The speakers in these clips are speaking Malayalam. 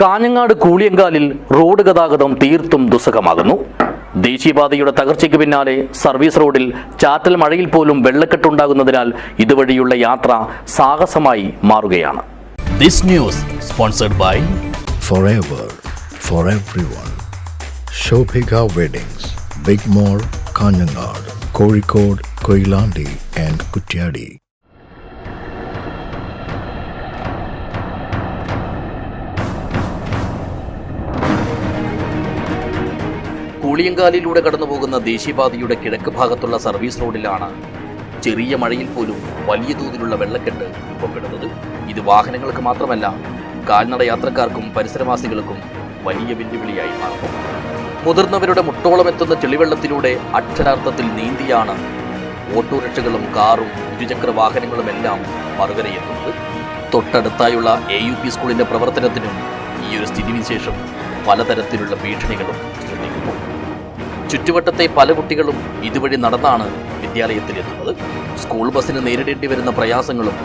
കാഞ്ഞങ്ങാട് കൂളിയങ്കാലിൽ റോഡ് ഗതാഗതം തീർത്തും ദുസ്സഹമാകുന്നു. ദേശീയപാതയുടെ തകർച്ചയ്ക്ക് പിന്നാലെ സർവീസ് റോഡിൽ ചാറ്റൽ മഴയിൽ പോലും വെള്ളക്കെട്ടുണ്ടാകുന്നതിനാൽ ഇതുവഴിയുള്ള യാത്ര സാഹസമായി മാറുകയാണ്. This news sponsored by Forever for everyone. Shobhika Weddings, Big Mall, Kanjangad, Kozhikode, Koilandi and Kutyadi. കൂളിയങ്കാലിലൂടെ കടന്നുപോകുന്ന ദേശീയപാതയുടെ കിഴക്ക് ഭാഗത്തുള്ള സർവീസ് റോഡിലാണ് ചെറിയ മഴയിൽ പോലും വലിയ തോതിലുള്ള വെള്ളക്കെട്ട് രൂപപ്പെടുന്നത്. ഇത് വാഹനങ്ങൾക്ക് മാത്രമല്ല, കാൽനട യാത്രക്കാർക്കും പരിസരവാസികൾക്കും വലിയ വെല്ലുവിളിയായി മാറുന്നു. മുതിർന്നവരുടെ മുട്ടോളം എത്തുന്ന ചെളിവെള്ളത്തിലൂടെ അക്ഷരാർത്ഥത്തിൽ നീന്തിയാണ് ഓട്ടോറിക്ഷകളും കാറും ഇരുചക്ര വാഹനങ്ങളുമെല്ലാം മറുകരയെത്തുന്നത്. തൊട്ടടുത്തായുള്ള AUP സ്കൂളിന്റെ പ്രവർത്തനത്തിനും ഈ ഒരു സ്ഥിതിവിശേഷം പലതരത്തിലുള്ള ഭീഷണികളും സൃഷ്ടിക്കുന്നു. ചുറ്റുവട്ടത്തെ പല കുട്ടികളും ഇതുവഴി നടന്നാണ് വിദ്യാലയത്തിലെത്തുന്നത്. സ്കൂൾ ബസ്സിന് നേരിടേണ്ടി വരുന്ന പ്രയാസങ്ങളും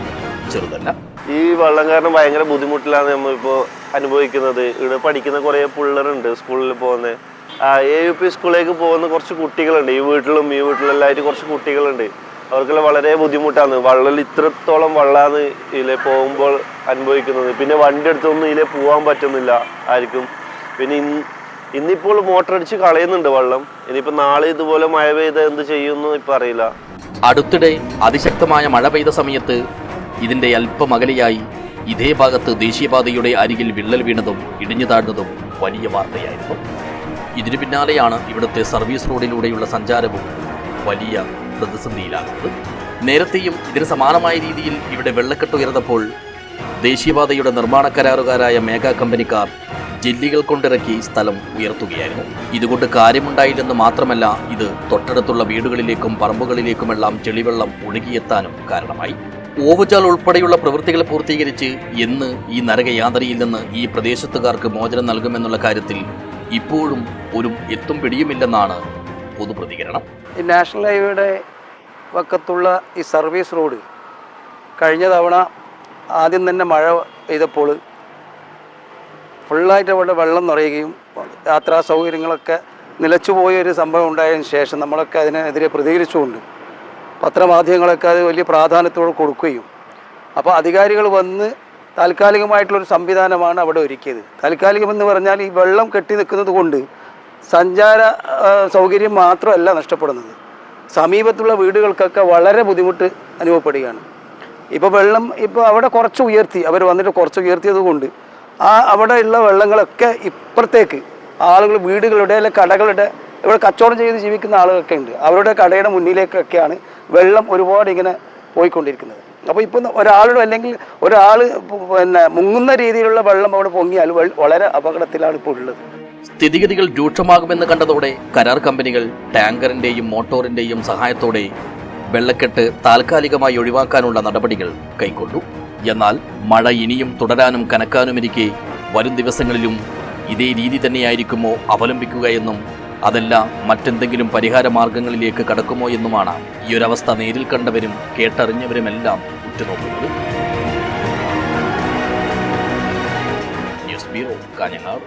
ചെറുതല്ല. ഈ വെള്ളം കാരണം ഭയങ്കര ബുദ്ധിമുട്ടിലാണ് നമ്മളിപ്പോൾ അനുഭവിക്കുന്നത്. ഇവിടെ പഠിക്കുന്ന കുറേ പിള്ളേരുണ്ട്, സ്കൂളിൽ പോകുന്ന AUP സ്കൂളിലേക്ക് പോകുന്ന കുറച്ച് കുട്ടികളുണ്ട്. ഈ വീട്ടിലെല്ലാവരും കുറച്ച് കുട്ടികളുണ്ട്. അവർക്കെല്ലാം വളരെ ബുദ്ധിമുട്ടാണ്. വെള്ളം ഇത്രത്തോളം വെള്ളമാണ് ഇതിലെ പോകുമ്പോൾ അനുഭവിക്കുന്നത്. പിന്നെ വണ്ടി എടുത്തൊന്നും ഇതിലെ പോകാൻ പറ്റുന്നില്ല ആർക്കും. പിന്നെ ഇന്നിപ്പോൾ മോട്ടർ അടിച്ച് കളയുന്നുണ്ട് വെള്ളം. ഇനിയിപ്പോൾ നാളെ ഇതുപോലെ മഴ പെയ്ത് എന്ത് ചെയ്യുമെന്ന് ഇപ്പം അറിയില്ല. അടുത്തിടെ അതിശക്തമായ മഴ പെയ്ത സമയത്ത് ഇതിന്റെ അല്പം അകലെയായി ഇതേ ഭാഗത്ത് ദേശീയപാതയുടെ അരികിൽ വിള്ളൽ വീണതും ഇടിഞ്ഞു താഴ്ന്നതും വലിയ വാർത്തയായിരുന്നു. ഇതിനു പിന്നാലെയാണ് ഇവിടുത്തെ സർവീസ് റോഡിലൂടെയുള്ള സഞ്ചാരവും വലിയ പ്രതിസന്ധിയിലാകുന്നത്. നേരത്തെയും ഇതിന് സമാനമായ രീതിയിൽ ഇവിടെ വെള്ളക്കെട്ട് ഉയർന്നപ്പോൾ ദേശീയപാതയുടെ നിർമ്മാണ കരാറുകാരായ മേഗാ കമ്പനിക്കാർ ജെല്ലികൾ കൊണ്ടിറക്കി സ്ഥലം ഉയർത്തുകയായിരുന്നു. ഇതുകൊണ്ട് കാര്യമുണ്ടായില്ലെന്ന് മാത്രമല്ല, ഇത് തൊട്ടടുത്തുള്ള വീടുകളിലേക്കും പറമ്പുകളിലേക്കുമെല്ലാം ചെളിവെള്ളം ഒഴുകിയെത്താനും കാരണമായി. ഓവുചാൽ ഉൾപ്പെടെയുള്ള പ്രവൃത്തികൾ പൂർത്തീകരിച്ച് എന്ന് ഈ നരകയാതനയിൽ നിന്ന് ഈ പ്രദേശത്തുകാർക്ക് മോചനം നൽകുമെന്നുള്ള കാര്യത്തിൽ ഇപ്പോഴും ഒരു എത്തും പിടിയുമില്ലെന്നാണ് പൊതുപ്രതികരണം. ഈ നാഷണൽ ഹൈവേയുടെ വക്കത്തുള്ള ഈ സർവീസ് റോഡ് കഴിഞ്ഞ തവണ ആദ്യം തന്നെ മഴ പെയ്തപ്പോൾ ഫുള്ളായിട്ട് അവിടെ വെള്ളം നിറയുകയും യാത്രാ സൗകര്യങ്ങളൊക്കെ നിലച്ചുപോയൊരു സംഭവം ഉണ്ടായതിനു ശേഷം നമ്മളൊക്കെ അതിനെതിരെ പ്രതികരിച്ചുകൊണ്ട് പത്രമാധ്യമങ്ങളൊക്കെ അത് വലിയ പ്രാധാന്യത്തോടെ കൊടുക്കുകയും അപ്പോൾ അധികാരികൾ വന്ന് താൽക്കാലികമായിട്ടുള്ളൊരു സംവിധാനമാണ് അവിടെ ഒരുക്കിയത്. താൽക്കാലികമെന്ന് പറഞ്ഞാൽ ഈ വെള്ളം കെട്ടി നിൽക്കുന്നത് കൊണ്ട് സഞ്ചാര സൗകര്യം മാത്രമല്ല നഷ്ടപ്പെടുന്നത്, സമീപത്തുള്ള വീടുകൾക്കൊക്കെ വളരെ ബുദ്ധിമുട്ട് അനുഭവപ്പെടുകയാണ്. ഇപ്പോൾ വെള്ളം അവിടെ കുറച്ച് ഉയർത്തി, അവർ വന്നിട്ട് കുറച്ച് ഉയർത്തിയത് കൊണ്ട് അവിടെയുള്ള വെള്ളങ്ങളൊക്കെ ഇപ്പുറത്തേക്ക് ആളുകൾ വീടുകളുടെ അല്ലെങ്കിൽ കടകളുടെ ഇവിടെ കച്ചവടം ചെയ്ത് ജീവിക്കുന്ന ആളുകളൊക്കെ ഉണ്ട്, അവരുടെ കടയുടെ മുന്നിലേക്കൊക്കെയാണ് വെള്ളം ഒരുപാട് ഇങ്ങനെ പോയിക്കൊണ്ടിരിക്കുന്നത്. അപ്പോൾ ഇപ്പം ഒരാളുടെ അല്ലെങ്കിൽ ഒരാൾ മുങ്ങുന്ന രീതിയിലുള്ള വെള്ളം അവിടെ പൊങ്ങിയാൽ വളരെ അപകടത്തിലാണ് ഇപ്പോൾ ഉള്ളത്. സ്ഥിതിഗതികൾ രൂക്ഷമാകുമെന്ന് കണ്ടതോടെ കരാർ കമ്പനികൾ ടാങ്കറിന്റെയും മോട്ടോറിന്റെയും സഹായത്തോടെ വെള്ളക്കെട്ട് താൽക്കാലികമായി ഒഴിവാക്കാനുള്ള നടപടികൾ കൈക്കൊണ്ടു. എന്നാൽ മഴ ഇനിയും തുടരാനും കനക്കാനുമിരിക്കെ വരും ദിവസങ്ങളിലും ഇതേ രീതി തന്നെയായിരിക്കുമോ അവലംബിക്കുക എന്നും അതല്ല മറ്റെന്തെങ്കിലും പരിഹാര മാർഗങ്ങളിലേക്ക് കടക്കുമോ എന്നുമാണ് ഈ ഒരവസ്ഥ നേരിൽ കണ്ടവരും കേട്ടറിഞ്ഞവരുമെല്ലാം ഉറ്റുനോക്കുന്നത്. News bureau, Kanhangad.